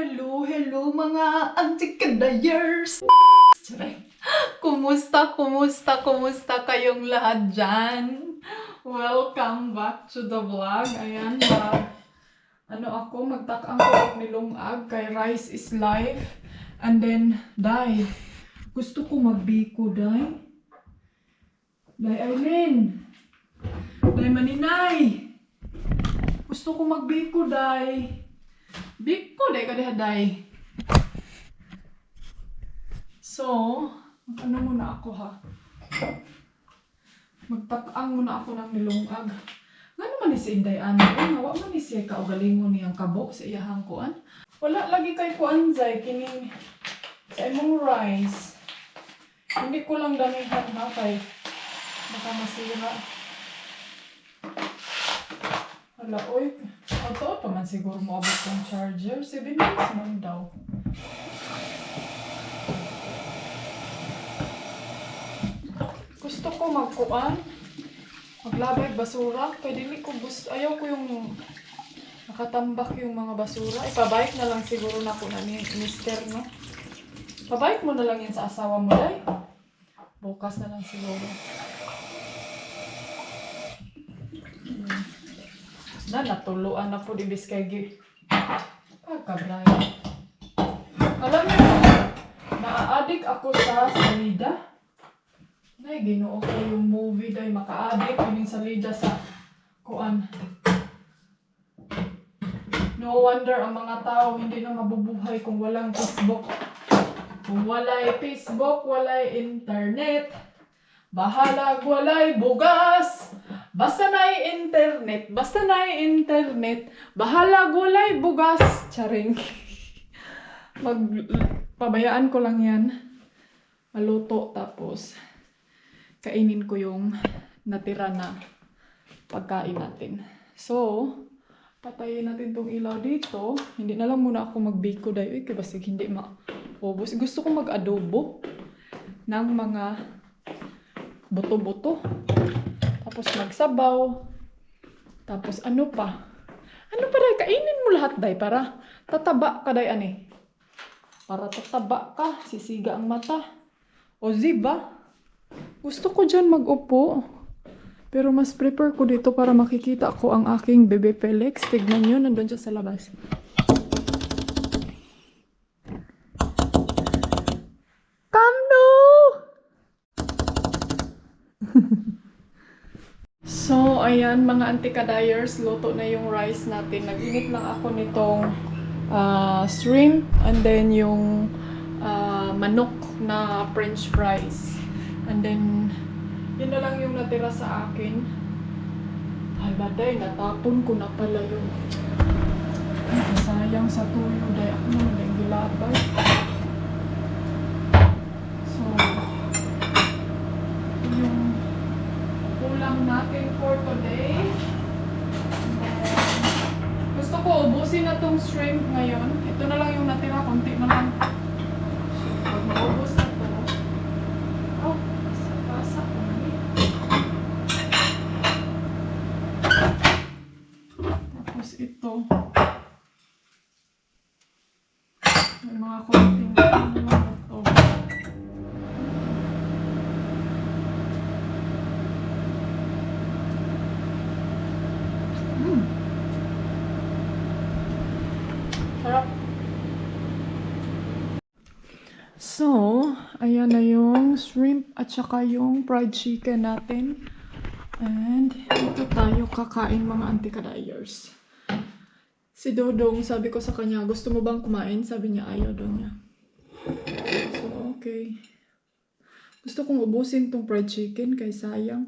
Hello mga antikadayers! Kumusta kayong lahat dyan? Welcome back to the vlog. Ayan, magtakang ko ni Lungag kay Rice is Life. And then, Day, gusto ko magbiko, Day. Day Aileen. Day Maninay. Gusto ko magbiko, Day. Biko, Day ka diha, Day. So, ano muna ako ha? Magtataang muna ako ng nilungag. Ngano man ni si Inday Ana? Nawa man ni siya kaugalingon niyang kabo sa iyahang kuan. Wala lagi kay kuan zay kining sa imong rice. Hindi ko lang damihan ha kay baka masira. Hala, oy. Auto pa man siguro mo abot ng charger. 7 minutes man daw. Gusto ko magkuan. Maglabay basura. Kaya dili ko gusto. Ayaw ko yung nakatambak yung mga basura. Ipabike na lang siguro na ko na ni Mister, no? Pabike mo na lang yan sa asawa mo, Day. Bukas na lang siguro. Natuluan na po di biskay pagkabray. Alam niyo, naa-addict ako sa salida. Ay, ginoo ko yung movie dahil maka-addict yung salida sa kuan. No wonder ang mga tao hindi na mabubuhay kung walang Facebook. Kung walay Facebook, walay internet. Bahalag walay bugas. Basta na'y internet, bahalag walay bugas. Charing. Pabayaan ko lang yan. Maluto tapos kainin ko yung natira na pagkain natin. So, patayin natin tong ilaw dito. Hindi na lang muna ako magbiko dahil. Uy, basig hindi maubos. Gusto ko mag-adobo ng mga buto-buto. Tapos magsabaw. Tapos ano pa? Ano pa, Day? Kainin mo lahat, Day, para tataba ka, Day, ani. Para tataba ka, sisiga ang mata. O ziba? Gusto ko dyan mag-upo. Pero mas prefer ko dito para makikita ko ang aking bebe Felix. Tignan nyo, nandun siya sa labas. Kamno! So, ayan mga antikadayers, luto na yung rice natin. Nag-init lang ako nitong shrimp and then yung manok na french fries. And then, yun na lang yung natira sa akin. Ay, baday, natapon ko na pala yun. Sayang sa tuyo, day ako naman yung gilabay. So, yung ulam natin for today. Gusto ko ubusin na tong shrimp ngayon. Ito na lang yung natira, konti na lang. So, pag maubos na to, oh, basa ko na. Tapos ito, may mga konting lang ito. Sarap. So, ayan na yung shrimp at saka yung fried chicken natin. And ito tayo kakain mga antikadayers. Si Dodong, sabi ko sa kanya, gusto mo bang kumain? Sabi niya, ayaw daw niya. So, okay. Gusto kong ubusin tong fried chicken kay sayang.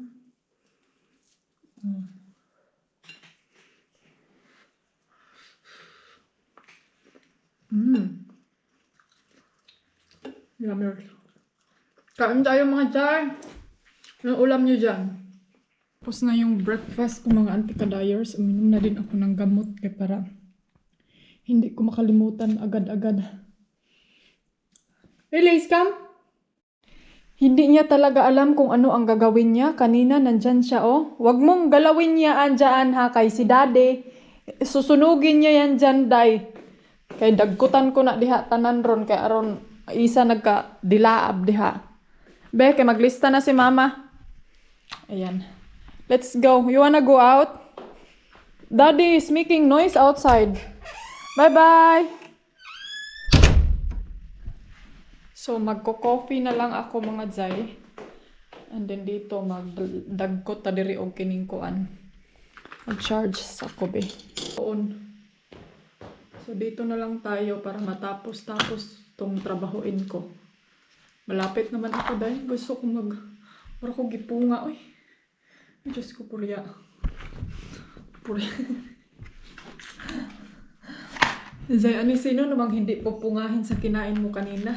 Yummy. Kain tayo mga dyan. Anong ulam nyo dyan? Tapos na yung breakfast ko mga antikadayers. Uminom na din ako ng gamot kaya para hindi ko makalimutan agad-agad. Release cam? Hindi niya talaga alam kung ano ang gagawin niya. Kanina nandyan siya, oh. Huwag mong galawin niya andyan ha kay si Daddy. Susunugin niya yan dyan, Day. Kay dagkutan ko na diha tanan ron kay aron isa nagka dilaab diha. Be, kay maglista na si mama. Ayan. Let's go. You wanna go out? Daddy is making noise outside. Bye-bye! So, magko-coffee na lang ako mga Zay. And then dito, magdagkot ta diri og kining kuan. Mag-charge sa kobe. So, dito na lang tayo para matapos-tapos tong trabahoin ko. Malapit naman ako dahil gusto ko para ko gipunga. Uy, Diyos ko, purya. Zay, sino namang hindi pupungahin sa kinain mo kanina?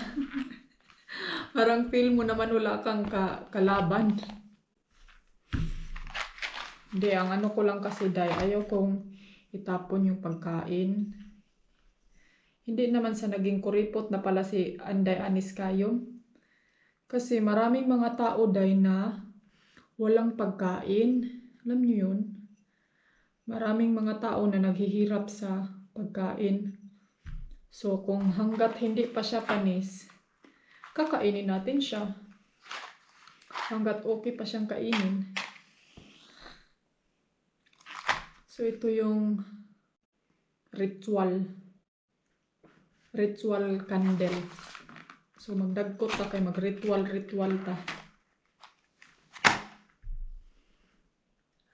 Parang feel mo naman wala kang kalaban. Hindi, ang ano ko lang kasi Day, ayaw kong itapon yung pagkain. Hindi naman sa naging kuripot na pala si Anday Anis Kayom. Kasi maraming mga tao Day na walang pagkain. Alam niyo yun? Maraming mga tao na naghihirap sa pagkain. So, kung hanggat hindi pa siya panis, kakainin natin siya. Hanggat okay pa siyang kainin. So, ito yung ritual candle. So, magdagkot ta kay mag-ritual ta.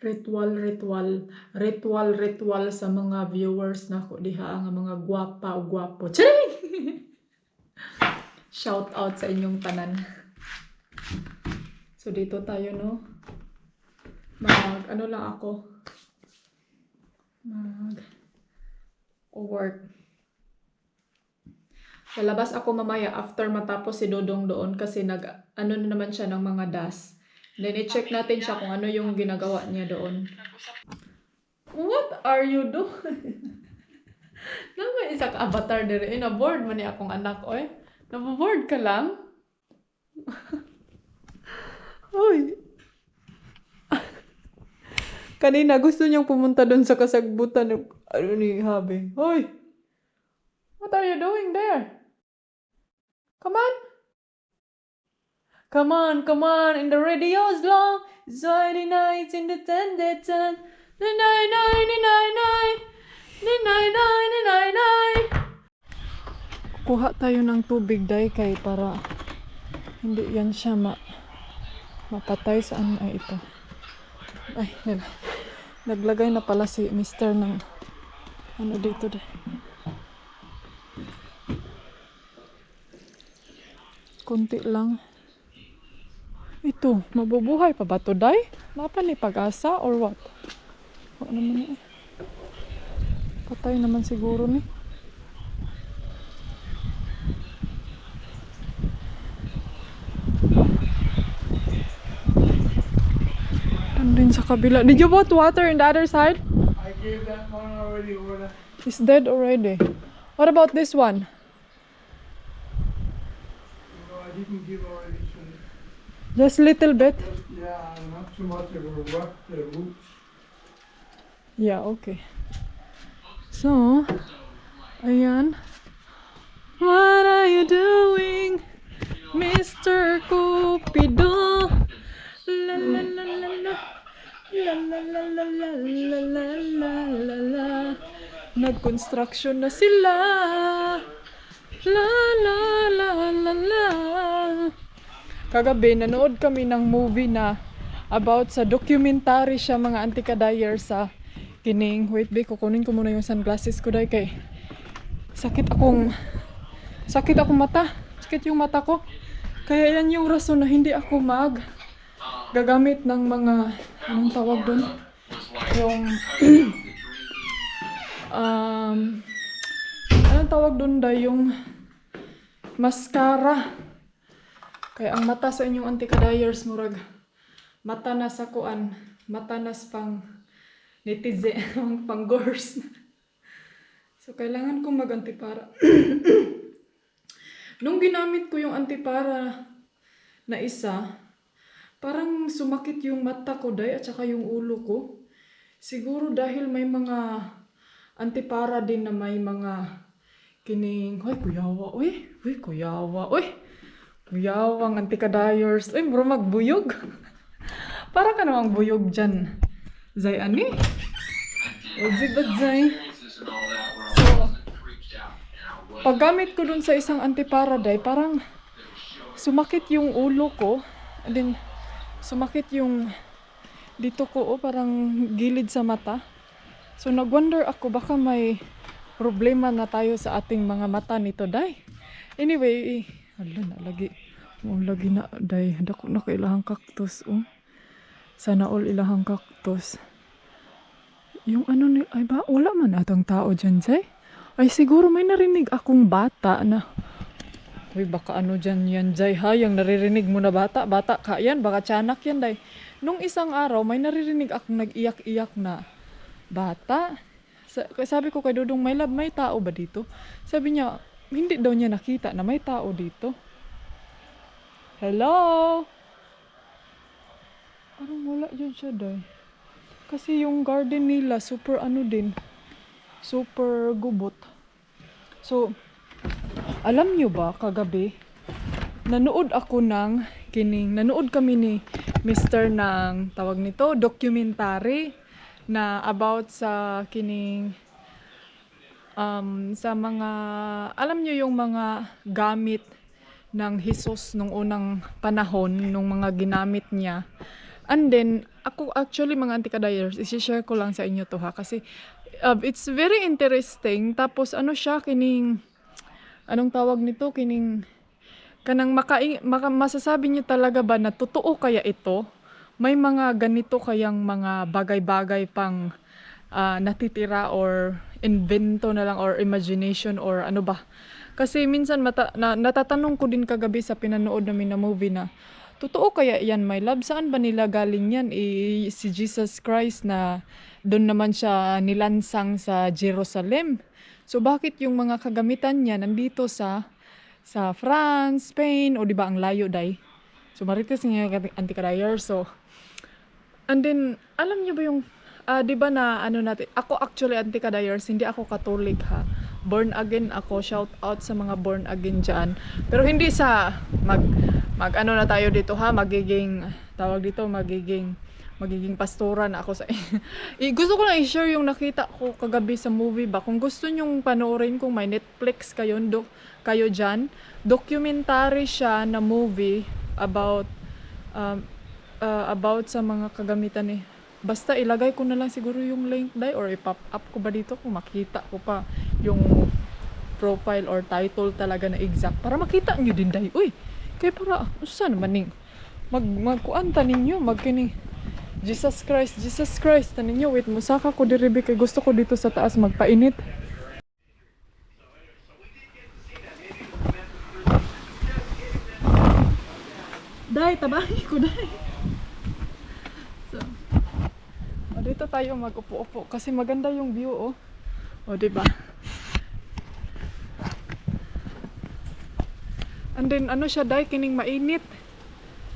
Ritual sa mga viewers na ko diha ang mga gwapa o gwapo. Charing! Shout out sa inyong tanan. So dito tayo no. Ano lang ako. Work. Lalabas ako mamaya after matapos si Dodong doon kasi na naman siya ng mga das. Then, i-check natin siya kung ano yung ginagawa niya doon. What are you doing? Naman isang avatar dire. Na-board man ni akong anak, oy. Na-board ka lang? Oy. Kanina, gusto niyang pumunta doon sa kasagbutan ng ni Habi. Oy! What are you doing there? Come on! Come on, in the radio's long, Friday nights in the 10, the 9. Kuha tayo ng tubig Day kay para hindi yan siya mapatay. Saan ay ito? Ay, naglagay na pala si Mr. ng ano dito Day. Kunti lang. Ito, mabubuhay pa ba to Day? Napa ni pag-asa or what? Ano naman patay naman siguro ni. Andun sa kabila. Did you put water in the other side? I gave that one already over there. It's dead already. What about this one? No, I didn't give already. Just little bit? Yeah, not too much. It will rot the roots. Yeah, okay. So, ayan. What are you doing, Mr. Cupido? La la la la la. La la la la la la la la la la. Nag-construction na sila. La la la la la. Kagabi, nanood kami ng movie na about sa documentary siya mga anti-kadayer sa kining. Wait, be, kukunin ko muna yung sunglasses ko dahil kay sakit akong mata. Sakit yung mata ko. Kaya yan yung rason na hindi ako gagamit ng mga, anong tawag dun? Yung, anong tawag dun dahil yung mascara. Kaya ang mata sa inyong anti-kadayers murag mata na sa kuan, mata na sa pang netize, pang gors. So kailangan kong mag-antipara. Nung ginamit ko yung antipara na isa, parang sumakit yung mata ko day at saka yung ulo ko. Siguro dahil may mga antipara din na may mga kining, uy, kuyawa, uy, kuyawa, uy, kuyawang antikadayers, uy, muro magbuyog. Para ka namang buyog dyan. Zay, ani? Ozibad, zay. So, paggamit ko dun sa isang antiparaday, parang sumakit yung ulo ko. And then, sumakit yung dito ko, parang gilid sa mata. So, nag-wonder ako, baka may problema na tayo sa ating mga mata nito, day. Anyway, hala na, lagi. Lagi na, day. Dako na kailahang cactus, oh. Sana all ilahang cactus. Yung ano ni, ay ba, wala man atong tao dyan, Zay? Ay siguro may narinig akong bata na, uy baka ano dyan yan, Zay ha, yung naririnig mo na bata ka yan, baka tiyanak yan, Day. Nung isang araw, may naririnig akong nag-iyak-iyak na bata. Sabi ko kay Dudong, may love, may tao ba dito? Sabi niya, hindi daw niya nakita na may tao dito. Hello? Parang wala dyan siya, Day. Kasi yung garden nila, super ano din. Super gubot. So, alam nyo ba, kagabi, nanood kami ni Mr. ng, tawag nito, documentary na about sa sa mga, alam nyo yung mga gamit ng Jesus nung unang panahon, nung mga ginamit niya. And then, ako actually mga antikadayers, isi-share ko lang sa inyo to ha. Kasi, it's very interesting. Tapos, ano siya, anong tawag nito? Kanang masasabi niyo talaga ba na totoo kaya ito? May mga ganito kayang mga bagay-bagay pang natitira or invento na lang or imagination or ano ba? Kasi minsan natatanong ko din kagabi sa pinanood namin na movie na, totoo kaya yan, my love? Saan ba nila galing yan? Si Jesus Christ na doon naman siya nilansang sa Jerusalem. So bakit yung mga kagamitan niya nandito sa France, Spain, o di ba ang layo, Day? So marites niya antikadayer. So, and then, alam niyo ba yung, di ba na ano natin, ako actually antikadayers, hindi ako Catholic ha. Born again ako, shout out sa mga born again dyan. Pero hindi sa mag ano na tayo dito ha, magiging pastora na ako sa gusto ko lang i-share yung nakita ko kagabi sa movie ba. Kung gusto nyong panoorin, kung may Netflix kayo dyan, documentary siya na movie about sa mga kagamitan eh. Basta ilagay ko na lang siguro yung link, Day, or i-pop up ko ba dito kung makita ko pa yung profile or title talaga na exact para makita nyo din, Day. Uy, kaya para, saan naman ning magkuanta ninyo, magkining Jesus Christ, tanin nyo, wait, musaka ko diribi kay gusto ko dito sa taas magpainit. Day, tabahi ko, Day. So, dito tayo mag-upo-upo kasi maganda yung view, oh. O, diba? And then, ano siya, Day, kining mainit.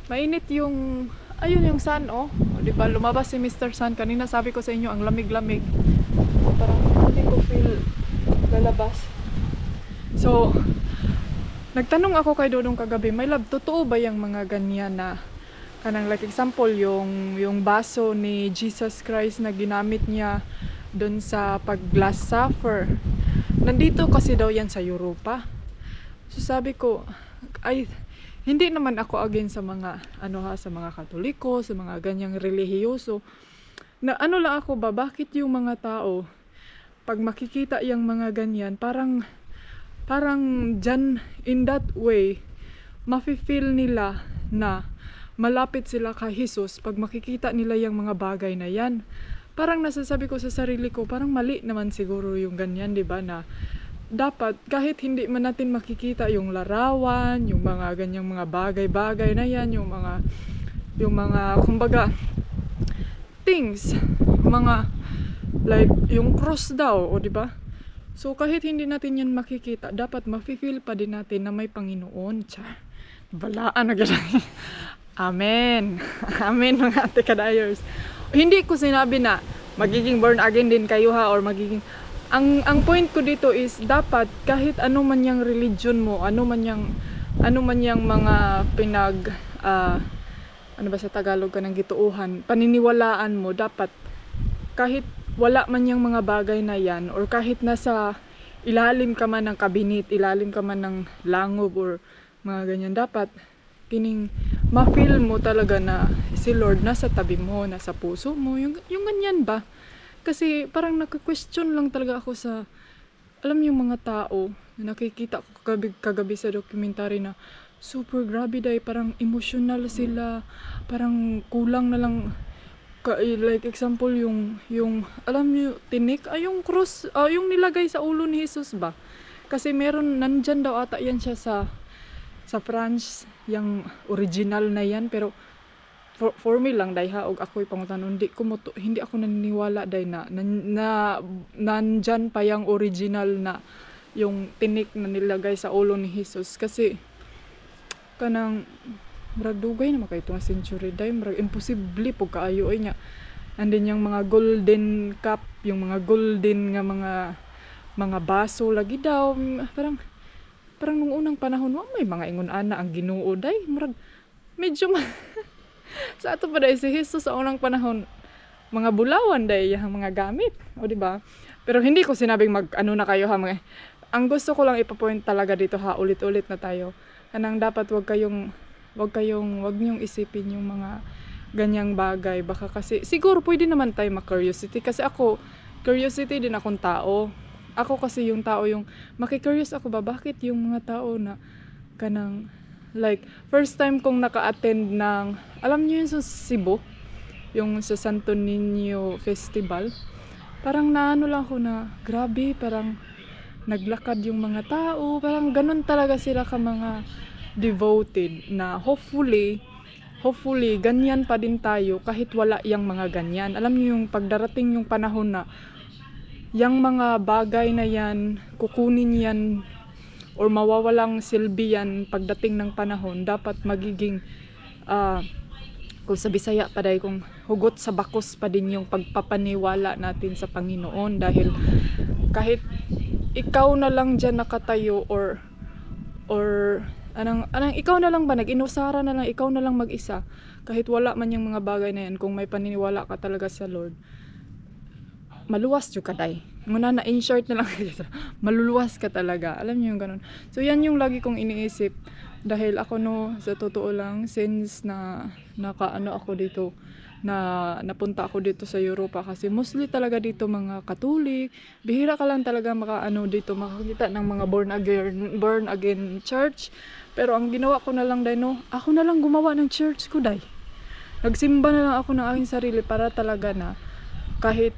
Mainit yung, ayun yung sun, oh. O, diba, lumabas si Mr. Sun. Kanina sabi ko sa inyo, ang lamig-lamig. Parang hindi ko feel lalabas. So, nagtanong ako kay Dodong kagabi, my love, totoo ba yung mga ganyan na, kanang like example, yung baso ni Jesus Christ na ginamit niya doon sa pag-Last Supper. Nandito kasi daw yan sa Europa. So sabi ko, ay, hindi naman ako against sa mga, sa mga Katoliko, sa mga ganyang relihiyoso. Na ano lang ako ba, bakit yung mga tao, pag makikita yung mga ganyan, parang dyan, in that way, mafe-feel nila na malapit sila kay Jesus pag makikita nila yung mga bagay na yan. Parang nasasabi ko sa sarili ko, parang mali naman siguro yung ganyan, di ba, na dapat kahit hindi man natin makikita yung larawan, yung mga ganyang mga bagay-bagay na yan, yung mga kumbaga things, mga like yung cross daw, o di ba? So kahit hindi natin yan makikita, dapat mafe-feel pa din natin na may Panginoon. Balaan na ganyan. Amen. Amen mga antikadayers. Hindi ko sinabi na magiging born again din kayo ha, or magiging ang point ko dito is dapat kahit ano man yang religion mo, ano man yang mga ano ba sa Tagalog ka ng gituuhan, paniniwalaan mo, dapat kahit wala man yang mga bagay na yan, or kahit nasa ilalim ka man ng kabinit, ilalim ka man ng langob or mga ganyan, dapat kining ma-feel mo talaga na si Lord nasa tabi mo, nasa puso mo, yung ganyan ba? Kasi parang naka-question lang talaga ako sa, alam yung mga tao na nakikita ko kagabi sa documentary na super grabe dahil parang emotional sila, parang kulang na lang like example yung alam niyo tinik ay yung cross, yung nilagay sa ulo ni Jesus ba, kasi meron nandyan daw ata yan siya sa France, yung original na yan, pero for me lang dahil og ako'y pangutan, hindi ako naniniwala dahil na nandyan pa yung original na yung tinik na nilagay sa ulo ni Jesus, kasi kanang murag dugay na makay itong century dahil murag imposible po kaayo ay nga. And then yung mga golden cup, yung mga golden nga mga baso lagi daw, parang nung unang panahon wa may mga ingon ana ang Ginoo dahil murag medyo sa ato pa dahil si Jesus sa unang panahon mga bulawan dahil yung mga gamit, o di ba? Pero hindi ko sinabing mag-ano na kayo ha mga. Ang gusto ko lang ipapoint talaga dito ha, ulit-ulit na tayo. Kanang dapat wag niyong isipin yung mga ganyang bagay, baka kasi siguro pwede naman tayo ma-curiosity, kasi ako curiosity din akong tao. Ako kasi yung tao yung maki-curious ako ba bakit yung mga tao na kanang like first time kong naka-attend ng, alam niyo yung sa Cebu, yung sa Santo Niño Festival, parang naano lang ako na grabe, parang naglakad yung mga tao, parang ganun talaga sila ka mga devoted na hopefully ganyan pa din tayo kahit wala yang mga ganyan. Alam niyo yung pagdarating yung panahon na yang mga bagay na yan kukunin yan or mawawalang silbi yan pagdating ng panahon, dapat magiging kung sa Bisaya pa dahil kung hugot sa bakos pa din yung pagpapaniwala natin sa Panginoon, dahil kahit ikaw na lang dyan nakatayo or anong ikaw na lang ba, nag-inusara na lang, ikaw na lang mag-isa, kahit wala man yung mga bagay na yan, kung may paniniwala ka talaga sa Lord, maluwas yung kaday. Muna na in short na lang maluluwas ka talaga. Alam niyo yung ganun. So yan yung lagi kong iniisip, dahil ako sa totoo lang, since na nakaano ako dito, na napunta ako dito sa Europa, kasi mostly talaga dito mga Katolik, bihira ka lang talaga dito makakita ng mga born again church. Pero ang ginawa ko na lang dahil ako na lang gumawa ng church ko dahil nagsimba na lang ako ng aking sarili, para talaga na kahit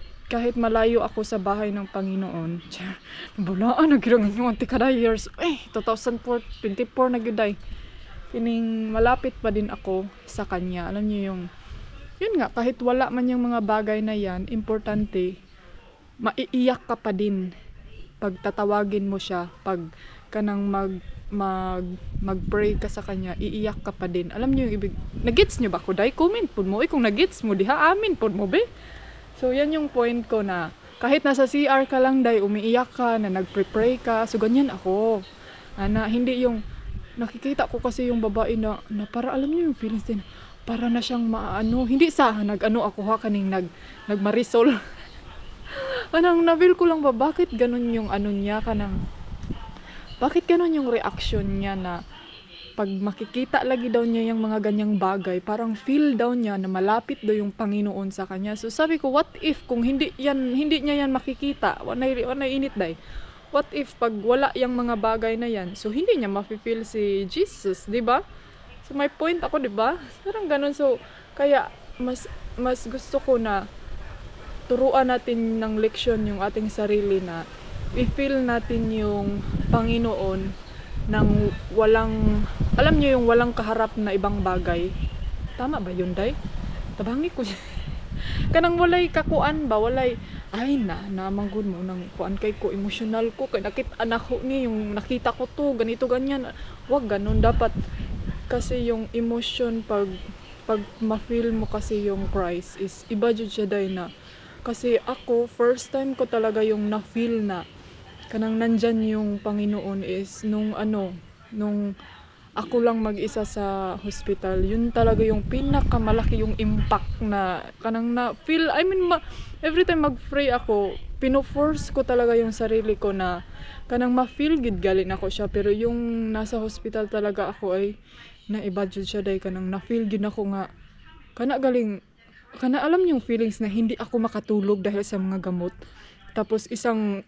malayo ako sa bahay ng Panginoon, nabulaan, nagirang yung antikada years, 2024 na gyuday, kining malapit pa din ako sa Kanya. Alam niyo yun nga, kahit wala man yung mga bagay na yan, importante, maiiyak ka pa din pag tatawagin mo siya, pag kanang mag-pray ka sa Kanya, iiyak ka pa din. Alam niyo yung ibig, nagets niyo ba ko dai? Comment po mo, kung nagets mo diha, amin po mo be. So yan yung point ko, na kahit nasa CR ka lang dai, umiiyak ka, na nagpre-pray ka, so ganyan ako. Na hindi yung, nakikita ko kasi yung babae na para alam niyo yung feelings din, para na siyang hindi sa ako kaning nagmarisol. Anong na-feel ko lang ba, bakit ganun yung niya, bakit ganun yung reaction niya, na pag makikita lagi daw niya yung mga ganyang bagay, parang feel daw niya na malapit daw yung Panginoon sa kanya. So sabi ko, what if kung hindi niya yan makikita, wanay init day. What if pag wala yung mga bagay na yan, so hindi niya ma-feel si Jesus, di ba? So may point ako, di ba? Parang ganun. So kaya mas gusto ko na turuan natin ng leksyon yung ating sarili, na i-feel natin yung Panginoon nang walang, alam niyo yung walang kaharap na ibang bagay. Tama ba yun, day? Tabangi ko. Kanang walay kakuan ba, walay namanggod mo nang kuan kay ko, emotional ko kay anak ko ni yung nakita ko to ganito ganyan. Wag ganun, dapat kasi yung emotion pag ma-feel mo kasi yung Christ is iba jud siya day, na Kasi ako, first time ko talaga yung na-feel na kanang nandyan yung Panginoon is nung nung ako lang mag-isa sa hospital. Yun talaga yung pinakamalaki yung impact na kanang na-feel. I mean, every time mag-pray ako, pino-force ko talaga yung sarili ko na kanang ma-feel gid galing ako siya. Pero yung nasa hospital talaga ako ay na-ibadjud siya dahil kanang na-feel gid ako nga kana galing kana alam yung feelings na hindi ako makatulog dahil sa mga gamot. Tapos isang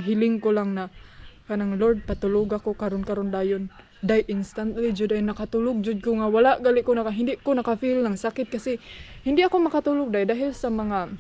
hiling ko lang na kanang Lord patulog ako karon dayon. Dahil instantly jud ay nakatulog jud ko nga wala gali ko hindi ko naka-feel ng sakit kasi hindi ako makatulog dahil sa mga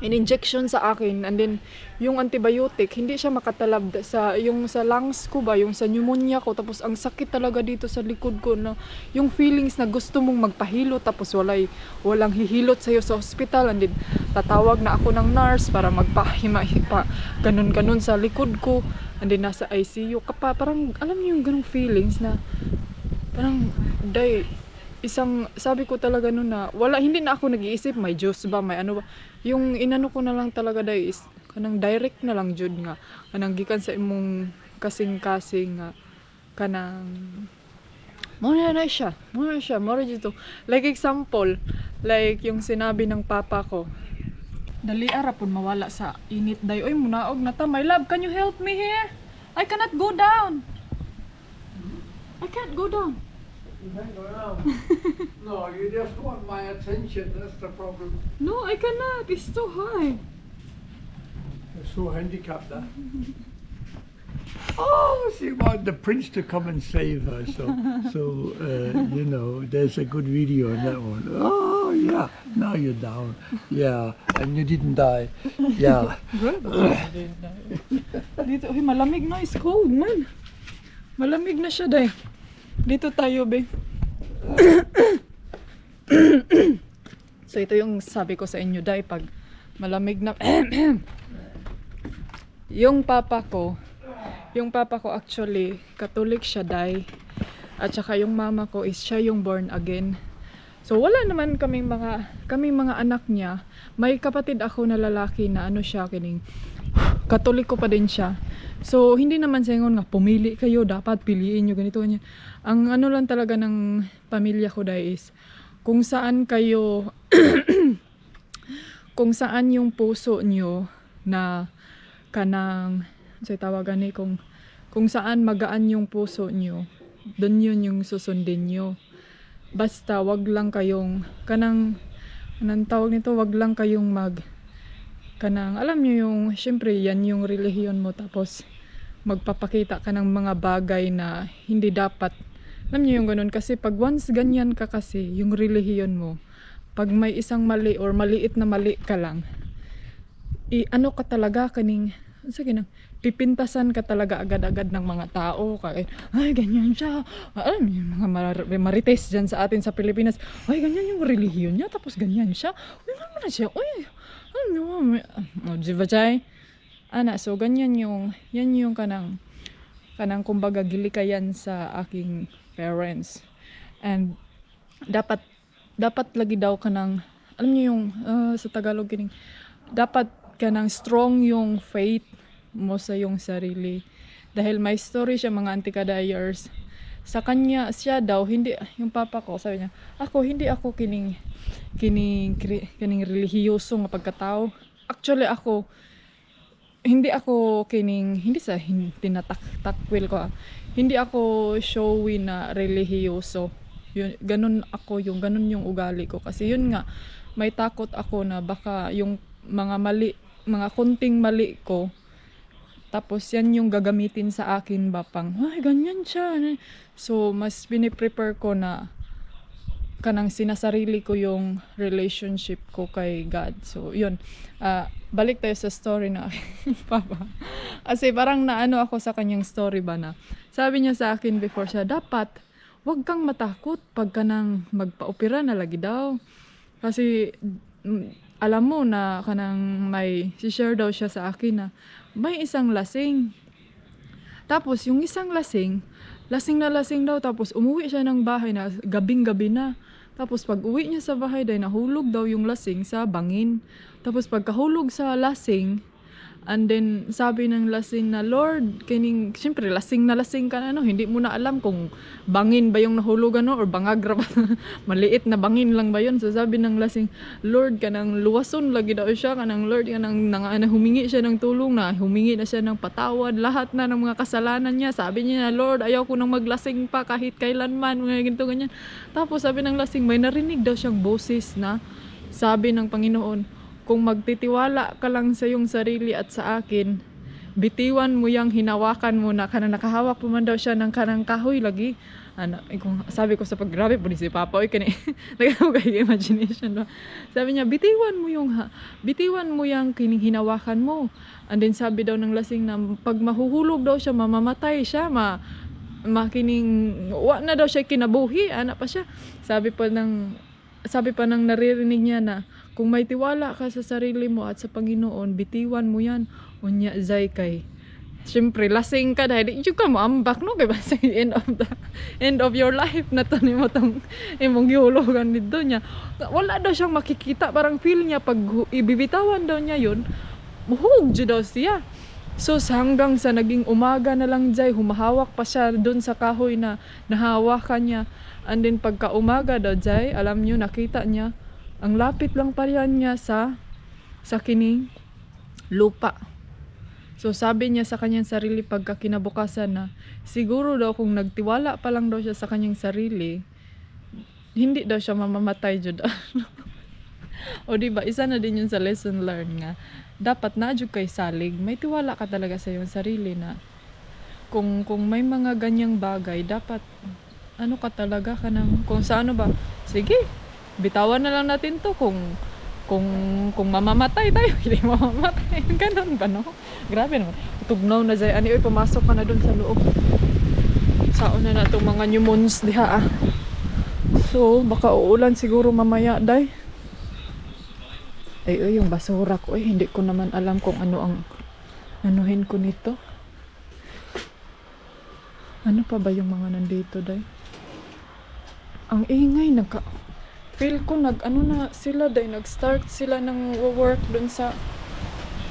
in-injection sa akin, and then yung antibiotic hindi siya makatalab sa yung sa lungs ko ba, yung sa pneumonia ko, tapos ang sakit talaga dito sa likod ko na yung feelings na gusto mong magpahilot tapos walang hihilot sa'yo sa hospital, and then tatawag na ako ng nurse para magpahipa ganun sa likod ko, and then nasa ICU ka pa, parang alam niyo yung ganung feelings na parang sabi ko talaga noon na hindi na ako nag-iisip may Diyos ba, may ano ba, yung inano ko na lang talaga is kanang direct na lang jud nga kanang gikan sa imong kasing-kasing nga kanang muna siya dito, like example, like yung sinabi ng papa ko, dali ara pud mawala sa init day, oy munaog na ta, my love, can you help me here? I cannot go down. I can't go down. You can't go around. No, you just want my attention, that's the problem. No, I cannot, it's too high. You're so handicapped, huh? Oh, she wanted the prince to come and save her, so you know, there's a good video on that one. Oh, yeah, now you're down. Yeah, and you didn't die. Yeah. Dito, uy, malamig na, it's cold man. Malamig na siya day. Dito tayo, be. So ito yung sabi ko sa inyo day, pag malamig na yung papa ko actually Catholic siya day, at saka yung mama ko is siya yung born again. So wala naman kaming mga anak niya. May kapatid ako na lalaki na siya kining Katoliko pa din siya. So hindi naman singon nga pumili kayo, dapat piliin nyo ganito niya. Ang lang talaga ng pamilya ko day is kung saan kayo kung saan yung puso nyo na kanang tawagan ni kung saan magaan yung puso nyo, doon yun yung susundin nyo. Basta wag lang kayong anong tawag nito, wag lang kayong alam nyo yung, syempre yan yung relihiyon mo, tapos magpapakita ka ng mga bagay na hindi dapat. Alam nyo yung ganun, kasi pag once ganyan ka kasi, yung relihiyon mo, pag may isang mali or maliit na mali ka lang, ka talaga pipintasan ka talaga agad-agad ng mga tao. Ay, ganyan siya. Alam niyo, mga marites dyan sa atin sa Pilipinas. Ay, ganyan yung relihiyon niya, tapos ganyan siya. Uy, naman na siya. Uy, alam niyo, diba chay? So ganyan yan yung kanang kumbaga gilikayan sa aking parents. And dapat lagi daw kanang, alam niyo yung, sa Tagalog kining, dapat kanang strong yung faith mo sa yung sarili. Dahil may story siya mga antikadayers. Sa kanya, siya daw, hindi, yung papa ko, sabi niya, hindi ako kining relihiyoso nga pagkatao. Actually, hindi tinatakwil ko. Hindi ako showy na relihiyoso. Ganun yung ugali ko. Kasi yun nga, may takot ako na baka yung mga konting mali ko, tapos yan yung gagamitin sa akin ba pang, ay ganyan siya. So mas piniprepare ko na kanang sinasarili ko yung relationship ko kay God. So yun, balik tayo sa story na papa. Kasi parang naano ako sa kanyang story ba na, sabi niya sa akin before siya, dapat wag kang matakot pag kanang magpa-opera na lagi daw. Kasi alam mo na kanang may share daw siya sa akin na may isang lasing. Tapos yung isang lasing daw, tapos umuwi siya ng bahay na gabing-gabi na. Tapos pag uwi niya sa bahay, day nahulog daw yung lasing sa bangin. Tapos pagkahulog sa lasing, and then sabi ng lasing na, Lord, kining, siyempre lasing na lasing ka na, no? Hindi mo na alam kung bangin ba yung nahulugan, no? Or bangagra ba? Maliit na bangin lang ba yun? So sabi ng lasing, Lord, kanang luwason lagi daw siya, kanang Lord, kanang humingi siya ng tulong na, humingi na siya ng patawad, lahat na ng mga kasalanan niya. Sabi niya na, Lord, ayaw ko nang maglasing pa kahit kailanman, mga ganito ganyan. Tapos sabi ng lasing, may narinig daw siyang boses na sabi ng Panginoon, kung magtitiwala ka lang sa iyong sarili at sa akin, bitiwan mo yung hinawakan mo na kanang nakahawak pa man daw siya ng kanang kahoy lagi. Ano, kung sabi ko sa paggrabe po si Papa, oy kani nagamo kay imagination ba. Sabi niya, bitiwan mo yung kining hinawakan mo. And then sabi daw ng lasing na pag mahuhulog daw siya, mamamatay siya, makining wa na daw siya kinabuhi, ana pa siya. Sabi pa ng naririnig niya na kung may tiwala ka sa sarili mo at sa Panginoon, bitiwan mo yan. Unya zay kay. Siyempre, lasing ka dahil di ka mo ambak, no? Kaya sa end of your life na to ni mo itong imong gihulugan dito niya. Wala daw siyang makikita. Parang feel niya, pag ibibitawan daw niya yun, muhug daw siya. So hanggang sa naging umaga na lang jay, humahawak pa siya doon sa kahoy na nahawakan niya. And then pagka umaga daw jay, alam niyo, nakita niya, ang lapit lang pa yan niya sa kining lupa. So sabi niya sa kanyang sarili pagka kinabukasan na, siguro daw kung nagtiwala pa lang daw siya sa kanyang sarili, hindi daw siya mamamatay jud. O diba, isa na din yun sa lesson learned nga. Dapat na jud kay salig, may tiwala ka talaga sa iyong sarili na kung may mga ganyang bagay, dapat ano ka talaga ka ng, kung sa ano ba, sige, bitawan na lang natin to kung mamamatay tayo, hindi mamamatay. Ganun ba, no? Grabe naman. Tugnaw na dyan. Ani, pumasok ka na dun sa loob. Saon na itong mga pneumons diha, ah. So, baka uulan siguro mamaya, day. Ay, yung basura ko, hindi ko naman alam kung ano ang anuhin ko nito. Ano pa ba yung mga nandito, day? Ang ingay, feel ko nag-start sila ng work dun sa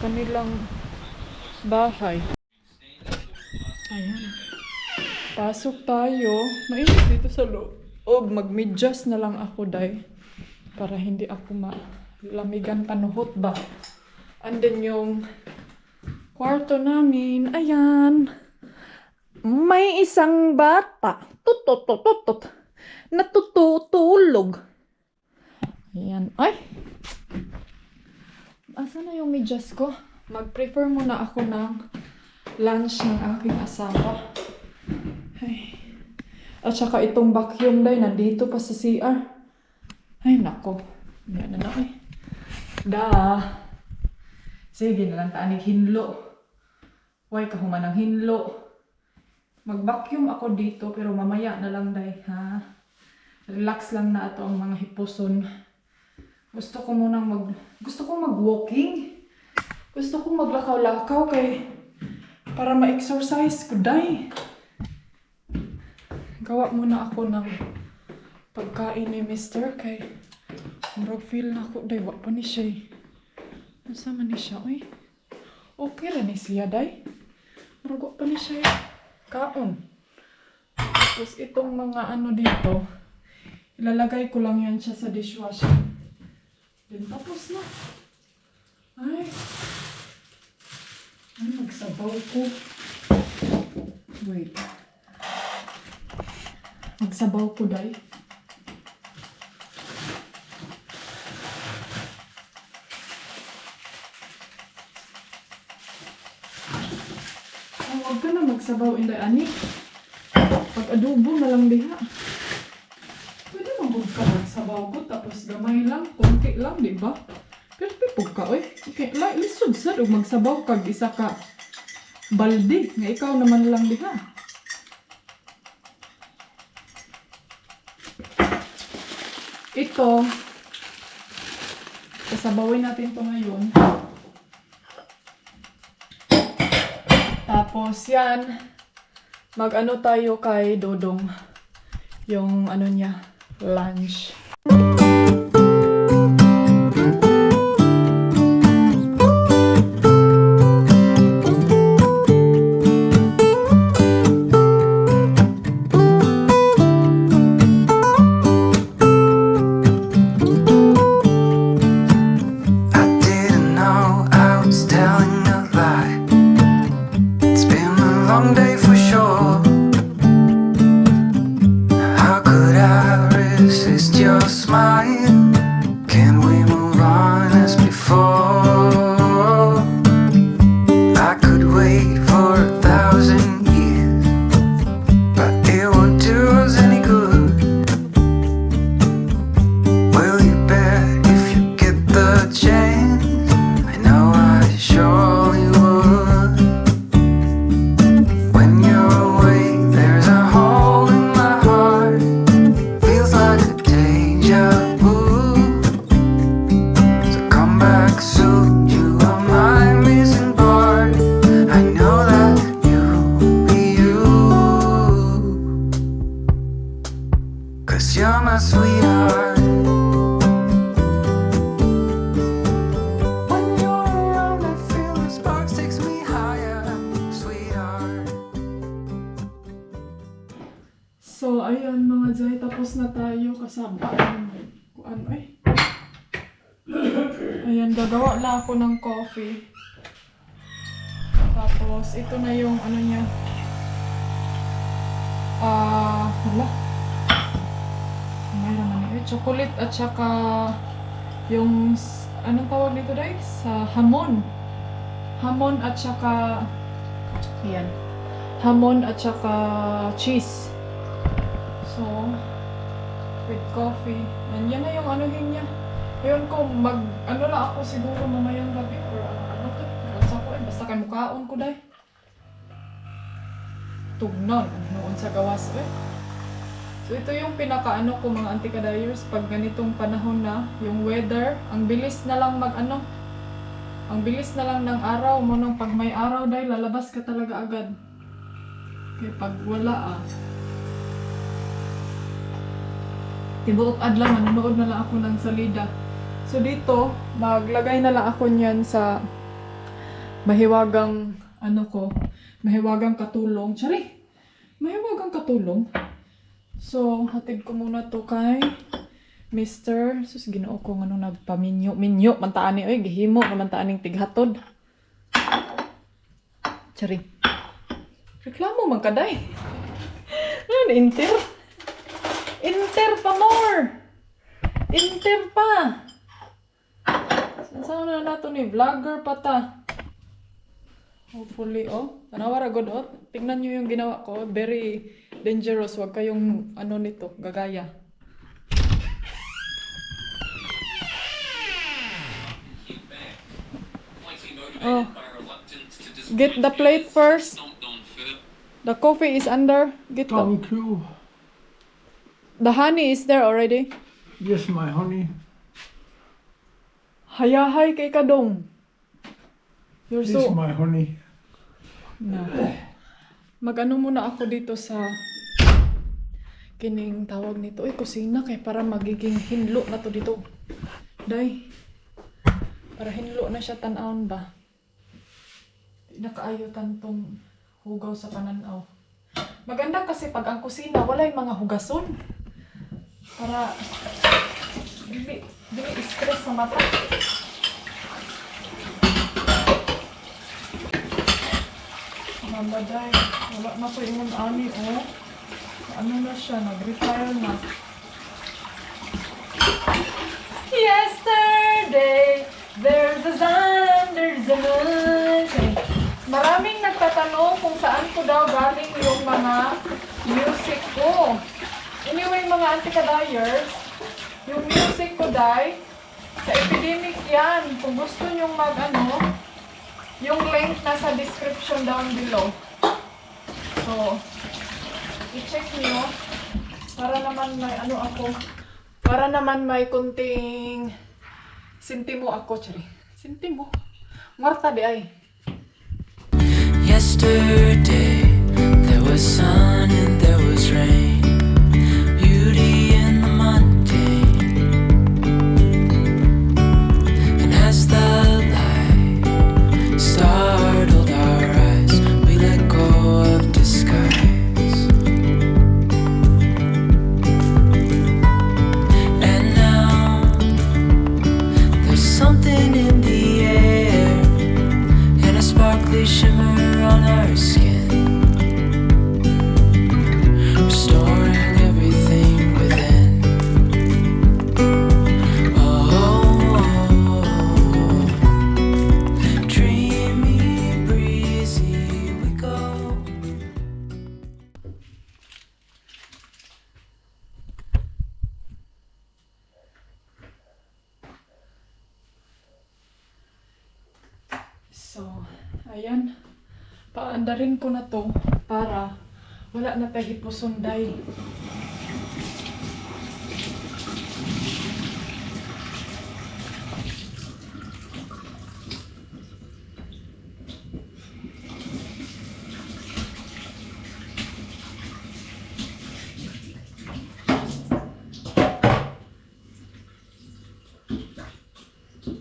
kanilang bahay. Ayan. Pasok tayo. Mainit dito sa loob. Mag-medyas na lang ako, day. Para hindi ako malamigan panuhot ba. And then yung kwarto namin, ayan. May isang bata. Tututututut. Natutulog. Ayan. Ay! Asa na yung medyas ko? Mag-prefer muna ako ng lunch ng aking asawa. Ay. At saka itong vacuum day, nandito pa sa CR. Ay, nako. Yan na eh. Sige na lang taanig hinlo. Huwag ka human ng hinlo. Mag-vacuum ako dito, pero mamaya na lang day, ha? Relax lang na ito ang mga hipuson. Gusto ko mag-walking. Gusto ko maglakaw-lakaw para ma-exercise ko, day. Gawa muna ako ng pagkain ni Mr. kay murag feel na ako, day. Wak pa ni siya. Nasa man ni siya, oy. Okay ra ni siya, day. Murag wak pa ni siya. Kaon. Tapos itong mga ano dito, ilalagay ko lang yan siya sa dishwasher. Then tapos na. Ay, magsabaw ko. Wait. Magsabaw ko, day. Huwag ka na magsabaw, inday, ani. Pag-adobo na lang diha. Pwede mabog ka magsabaw ko, tapos gamay lang, konti lang, di ba? Pero pipog ka, oy. Okay, lisod sad, o magsabaw ka, isa ka balde, nga ikaw naman lang diha. Ito, kasabawin natin to ngayon. Tapos yan, mag-ano tayo kay Dodong, yung ano niya, lunch. I didn't know I was telling a lie. It's been a long day for sure. How could I resist your smile? Can we move on as before? I could wait for 1,000 years, but it won't do us any good. Will you bet if you get the chance? I know I surely would. When you're away, there's a hole in my heart. Feels like a deja vu. So come back soon, you are my missing part. I know that you'll be you, 'cause you're my sweetheart. When you're around, I feel the sparks takes me higher, sweetheart. So, ayan mga Jay, tapos na tayo kasama. Ano eh? Ayan, gagawa lang ako ng coffee. Tapos, ito na yung ano niya. Wala. May naman eh. Chocolate at saka yung, anong tawag dito dahil? Sa hamon. Hamon at saka, ayan. Hamon at saka cheese. So, with coffee. And yan na yung anuhin niya. Ayun ko, ano lang ako siguro mamayang gabi or ano to. Basta ko eh, basta kay mukhaon ko dahil. Tugnon, noon sa gawas eh. So ito yung pinakaano ko mga anti-kadayers pag ganitong panahon na, yung weather, ang bilis na lang ang bilis na lang ng araw mo nung pag may araw dahil lalabas ka talaga agad. Kaya pag wala tibuok adlaw, manonood na lang ako ng salida. So dito, maglagay na lang ako niyan sa mahiwagang mahiwagang katulong. Tsari! Mahiwagang katulong. So, hatid ko muna to kay Mr. Sus, ginoo ko nga nung nagpaminyo. Mantaan ni, oy, gihimo na mantaan ning tighatod. Tsari. Reklamo man kaday. Ano, inter? Inter pa more! Inter pa! Saan na nato ni? Vlogger pa ta. Hopefully, tanawara good, tingnan nyo yung ginawa ko. Very dangerous. Huwag kayong, nito, gagaya. Oh. Get the plate first. The coffee is under. Get the... Thank you. The honey is there already. Yes, my honey. Hayahay kay Kadong. You're This is so... my honey. No. Mag-ano muna ako dito sa kining tawag nito. Kusina kay para magiging hinlo na to dito. Day. Para hinlo na siya tan-aon ba. Di na kaayutan tong hugaw sa pananaw. Maganda kasi pag ang kusina wala yung mga hugason. Para dili stress sa mata. Mabaday. Wala na po yung ani, Ano na siya, nag-retire na. Yesterday, there's a sun, there's a moon. Maraming nagtatanong kung saan ko daw galing yung mga music ko. Anyway, mga anti-kadayers, yung music ko dahil sa epidemic yan. Kung gusto nyong yung link nasa description down below. So, i-check nyo para naman may para naman may kunting sintimo ako, Chari. Sintimo? Marta di ay. Yesterday there was sun and there was rain, beauty in the mundane, Ayan. Paandarin ko na to para wala na tayo hipusunday.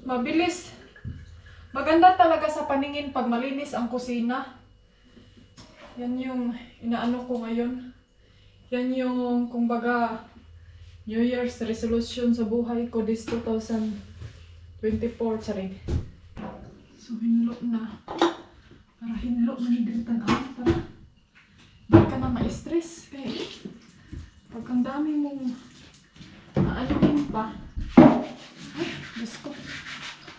Mabilis. Maganda talaga sa paningin pag malinis ang kusina. Yan yung inaano ko ngayon. Yan yung, kumbaga, New Year's resolution sa buhay ko this 2024, charing. So, hinlo na. Para hinlo na yung tanaw. Para hindi ka na ma-stress. Kaya, pag ang dami mong aanuhin pa, ay, Diyos ko.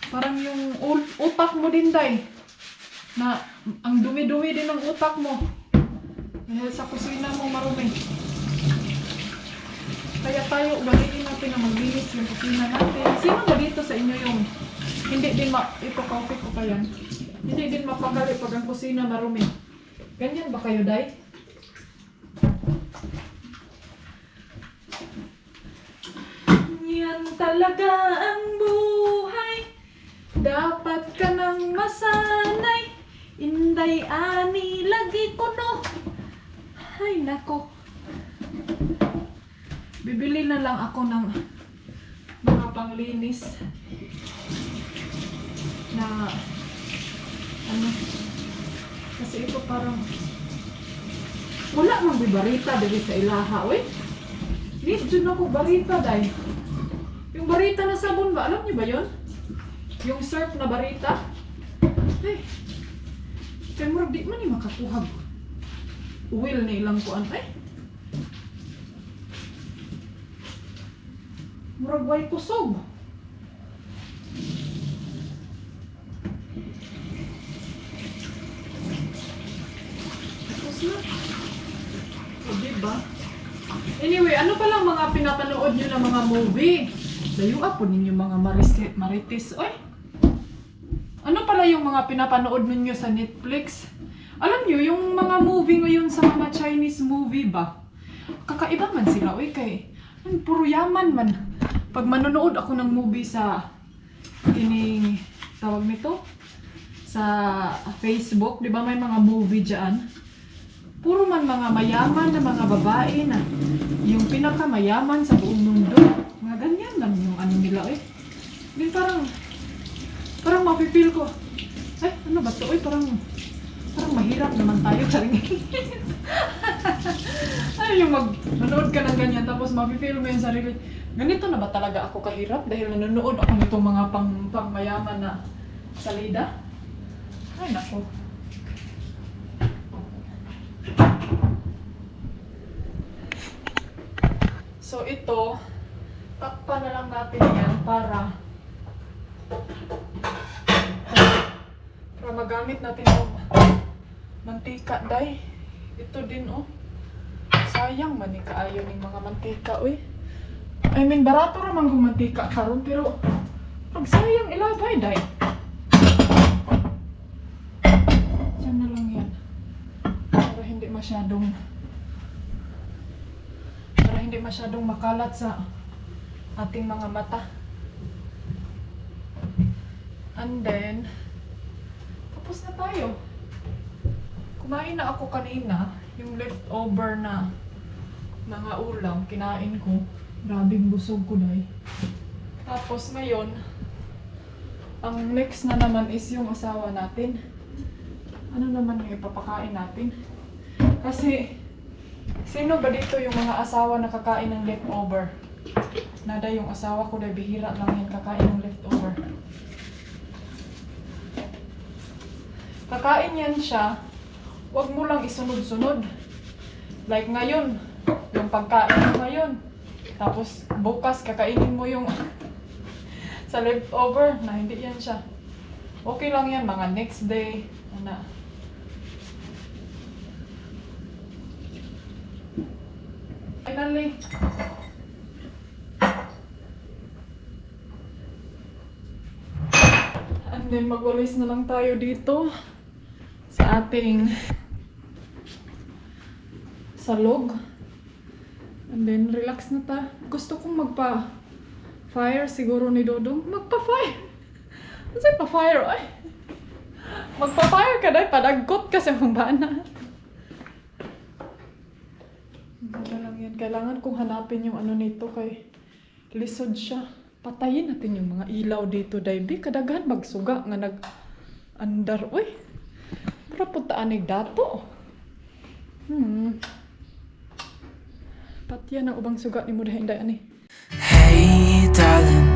Parang yung utak mo din, Day. Na ang dumi-dumi din ng utak mo. Dahil sa kusina mo marumi. Kaya tayo, galiin natin na maglinis yung kusina natin. Sino ba dito sa inyo yung hindi din ito coffee ko pa yan. Hindi din mapakali pag ang kusina marumi. Ganyan ba kayo, Day? Yan talaga ang buhay. Dapat ka nang masanay. Inday ani lagi ko no. Ay nako. Bibili na lang ako ng mga panglinis na ano. Kasi ito parang wala mang bibarita dali sa ilaha, oy. Need dyan ako barita, Day. Yung barita na sabon ba? Alam niyo ba yun? Yung surf na barita. Ay. Kaya murag di man ni makakuhag. Uwil na ilang kuan. Ay. Murag way kusog. Tapos na. O diba? Anyway, ano palang mga pinapanood nyo ng mga movie? Dayua po ninyo mga marites. Oy! Ano pala yung mga pinapanood ninyo sa Netflix? Alam nyo, yung mga movie ngayon sa mga Chinese movie ba? Kakaiba man sila, oy, kay puro yaman man. Pag manonood ako ng movie sa kining tawag nito sa Facebook, di ba may mga movie dyan? Puro man mga mayaman na mga babae na yung pinakamayaman sa buong mundo. Mga ganyan lang yung ano nila, eh. Din parang mapipil ko. Ay, ano ba ito? Ay, parang mahirap naman tayo. Charing. Ay, yung manood ka ng ganyan tapos mapipil mo yung sarili. Ganito na ba talaga ako kahirap dahil nanonood ako nitong mga pangmayaman na salida? Ay, nako. So ito, takpan na lang natin yan para magamit natin yung mantika, Day. Ito din, oh. Sayang man ni kaayo ng mga mantika, uy. I mean, barato naman kung mantika karon pero pag sayang ilabay, Day. Diyan na lang yan. Para hindi masyadong makalat sa ating mga mata. And then, tapos na tayo. Kumain na ako kanina, yung leftover na mga ulam, kinain ko. Grabing busog ko, Day. Tapos ngayon, ang next na naman is yung asawa natin. Ano naman yung ipapakain natin? Kasi, sino ba dito yung mga asawa na kakain ng leftover? Nada yung asawa ko, Day, bihira lang yan kakain ng leftover. Kakain yan siya, huwag mo lang isunod-sunod. Like ngayon, yung pagkain mo ngayon. Tapos bukas kakainin mo yung sa leftover na hindi yan siya. Okay lang yan, mga next day. Ano. Finally. And then magwalis na lang tayo dito. ating salog. And then, relax na ta. Gusto kong magpa-fire siguro ni Dodong. Magpa-fire! Kasi pa-fire, ay! Magpa-fire ka dahil padagkot ka sa mga bana. Baga lang yan. Kailangan kong hanapin yung ano nito kay lisod siya. Patayin natin yung mga ilaw dito, Daibi. Kadaghan magsuga nga nag-andar. Uy! Para puntaan ng dato. Patyan ang ubang suga ni mo dahil ani. Hey, darling,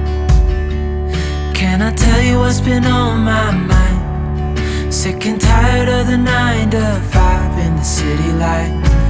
can I tell you what's been on my mind? Sick and tired of the 9 to 5 in the city lights.